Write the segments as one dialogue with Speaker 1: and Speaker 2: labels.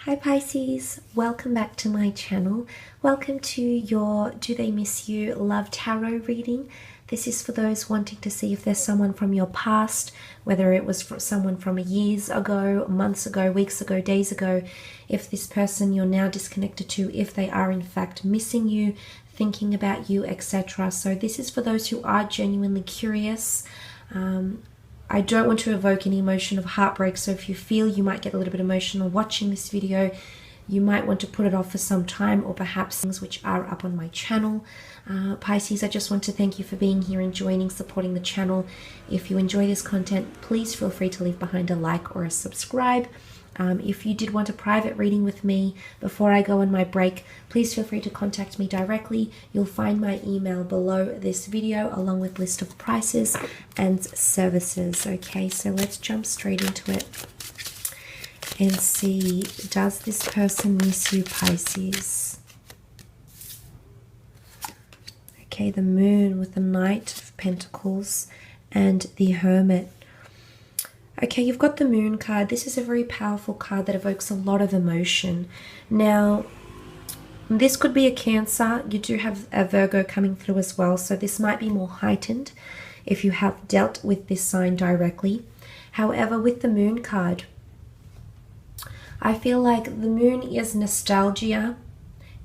Speaker 1: Hi Pisces, welcome back to my channel. Welcome to your Do They Miss You Love Tarot reading. This is for those wanting to see if there's someone from your past, whether it was someone from years ago, months ago, weeks ago, days ago, if this person you're now disconnected to, if they are in fact missing you, thinking about you, etc. So this is for those who are genuinely curious. I don't want to evoke any emotion of heartbreak, so if you feel you might get a little bit emotional watching this video, you might want to put it off for some time, or perhaps things which are up on my channel. Pisces, I just want to thank you for being here and joining, supporting the channel. If you enjoy this content, please feel free to leave behind a like or a subscribe. If you did want a private reading with me before I go on my break, please feel free to contact me directly. You'll find my email below this video along with list of prices and services. Okay, so let's jump straight into it and see, does this person miss you, Pisces? Okay, the Moon with the Knight of Pentacles and the Hermit. Okay, you've got the Moon card. This is a very powerful card that evokes a lot of emotion. Now, this could be a Cancer. You do have a Virgo coming through as well, so this might be more heightened if you have dealt with this sign directly. However, with the Moon card, I feel like the Moon is nostalgia.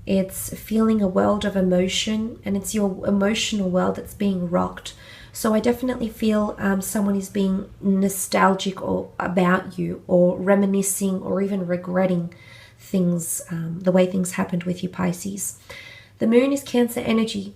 Speaker 1: It's feeling a world of emotion, and it's your emotional world that's being rocked. So I definitely feel someone is being nostalgic or about you, or reminiscing, or even regretting things, the way things happened with you, Pisces. The Moon is Cancer energy.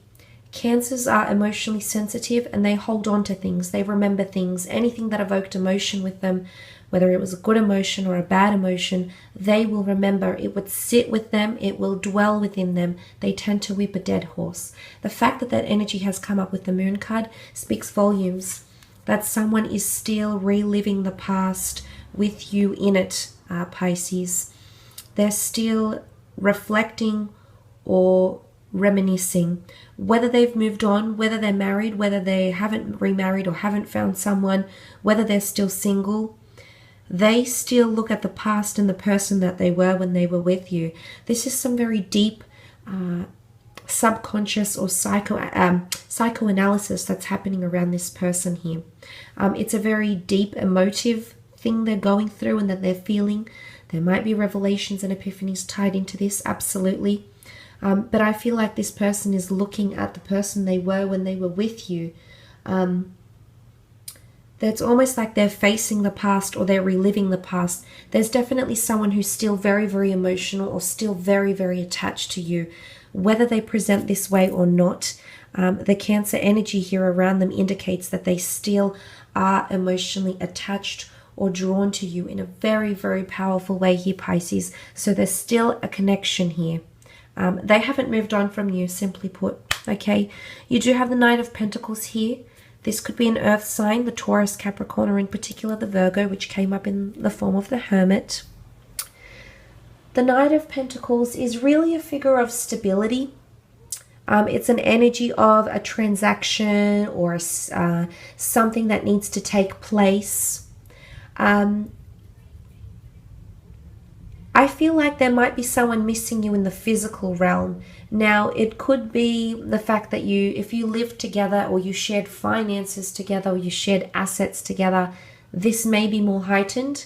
Speaker 1: Cancers are emotionally sensitive and they hold on to things. They remember things. Anything that evoked emotion with them, whether it was a good emotion or a bad emotion, they will remember. It would sit with them. It will dwell within them. They tend to whip a dead horse. The fact that that energy has come up with the Moon card speaks volumes. That someone is still reliving the past with you in it, Pisces. They're still reflecting or reminiscing. Whether they've moved on, whether they're married, whether they haven't remarried or haven't found someone, whether they're still single, they still look at the past and the person that they were when they were with you. This is some very deep subconscious or psychoanalysis that's happening around this person here. It's a very deep emotive thing they're going through and that they're feeling. There might be revelations and epiphanies tied into this, absolutely. But I feel like this person is looking at the person they were when they were with you. It's almost like they're facing the past or they're reliving the past. There's definitely someone who's still very, very emotional or still very, very attached to you. Whether they present this way or not, the Cancer energy here around them indicates that they still are emotionally attached or drawn to you in a very, very powerful way here, Pisces. So there's still a connection here. They haven't moved on from you, simply put. Okay, you do have the Knight of Pentacles here. This could be an earth sign, the Taurus, Capricorn, or in particular the Virgo, which came up in the form of the Hermit. The Knight of Pentacles is really a figure of stability. It's an energy of a transaction or something that needs to take place. I feel like there might be someone missing you in the physical realm. Now, it could be the fact that if you lived together or you shared finances together or you shared assets together, this may be more heightened.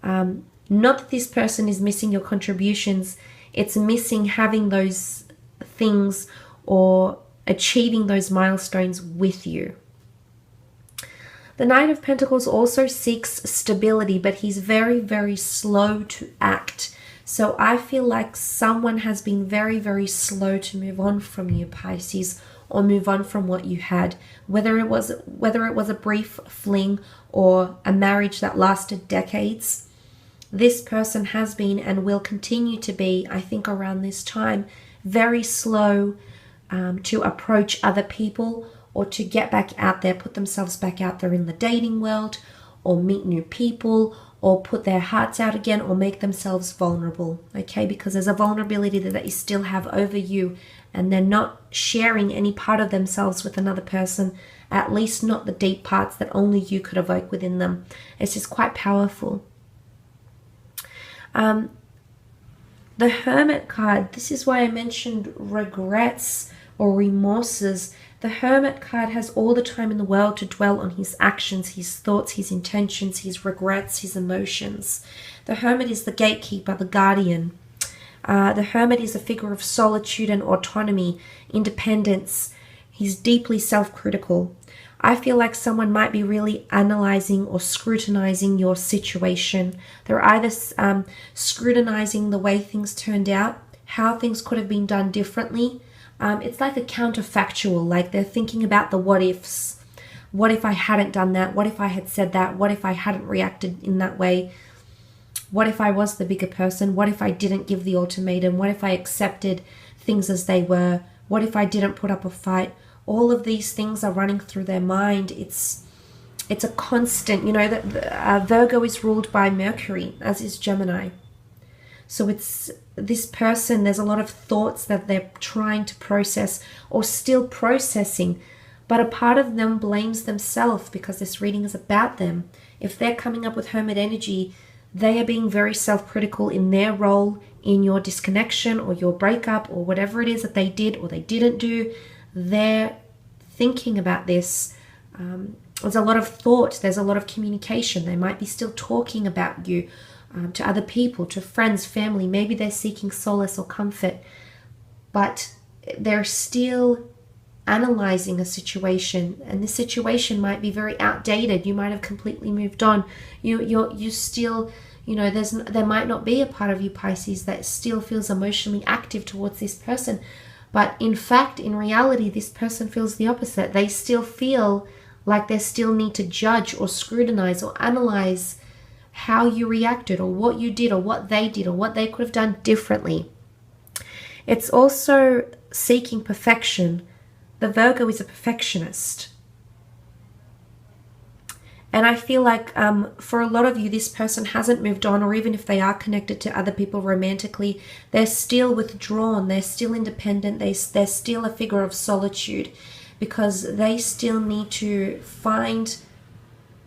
Speaker 1: Not that this person is missing your contributions. It's missing having those things or achieving those milestones with you. The Knight of Pentacles also seeks stability, but he's very, very slow to act. So I feel like someone has been very, very slow to move on from you, Pisces, or move on from what you had. Whether it was a brief fling or a marriage that lasted decades, this person has been and will continue to be, I think around this time, very slow to approach other people or to get back out there, put themselves back out there in the dating world, or meet new people, or put their hearts out again, or make themselves vulnerable, okay? Because there's a vulnerability that they still have over you, and they're not sharing any part of themselves with another person, at least not the deep parts that only you could evoke within them. It's just quite powerful. The Hermit card, this is why I mentioned regrets or remorses. The Hermit card has all the time in the world to dwell on his actions, his thoughts, his intentions, his regrets, his emotions. The Hermit is the gatekeeper, the guardian. The Hermit is a figure of solitude and autonomy, independence. He's deeply self-critical. I feel like someone might be really analyzing or scrutinizing your situation. They're either scrutinizing the way things turned out, how things could have been done differently. It's like a counterfactual, like they're thinking about the what ifs. What if I hadn't done that? What if I had said that? What if I hadn't reacted in that way? What if I was the bigger person? What if I didn't give the ultimatum? What if I accepted things as they were? What if I didn't put up a fight? All of these things are running through their mind. It's a constant, you know, that Virgo is ruled by Mercury, as is Gemini. So it's this person, there's a lot of thoughts that they're trying to process or still processing, but a part of them blames themselves because this reading is about them. If they're coming up with Hermit energy, they are being very self-critical in their role in your disconnection or your breakup or whatever it is that they did or they didn't do. They're thinking about this. There's a lot of thought. There's a lot of communication. They might be still talking about you to other people, to friends, family. Maybe they're seeking solace or comfort, but they're still analyzing a situation, and this situation might be very outdated. You might have completely moved on. You still, you know, there might not be a part of you, Pisces, that still feels emotionally active towards this person. But in fact, in reality, this person feels the opposite. They still feel like they still need to judge or scrutinize or analyze how you reacted or what you did or what they did or what they could have done differently. It's also seeking perfection. The Virgo is a perfectionist. And I feel like for a lot of you, this person hasn't moved on, or even if they are connected to other people romantically, they're still withdrawn, they're still independent, they're still a figure of solitude because they still need to find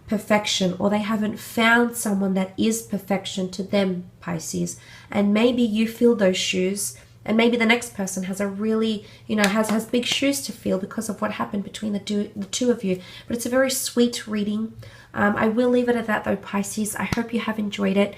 Speaker 1: perfection, or they haven't found someone that is perfection to them, Pisces. And maybe you fill those shoes, and maybe the next person has a really, you know, has big shoes to fill because of what happened between the two of you. But it's a very sweet reading. I will leave it at that though, Pisces. I hope you have enjoyed it.